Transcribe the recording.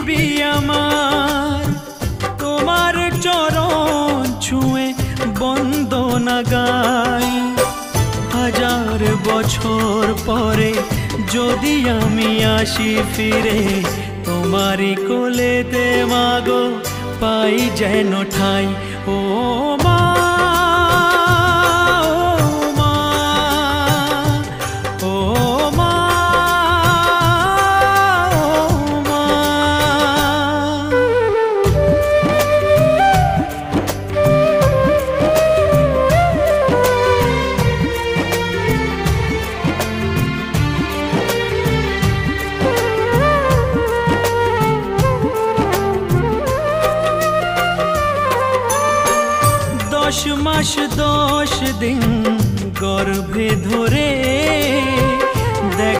পৃথিবী আমার তোমার চরণ ছুঁয়ে বন্দনা গাই। হাজার বছর পরে যদি আমি আসি ফিরে তোমারই কোলেতে মাগো পাই যেন ঠাই। ও মা দশ মাস 10 দিন গর্ভে ধরে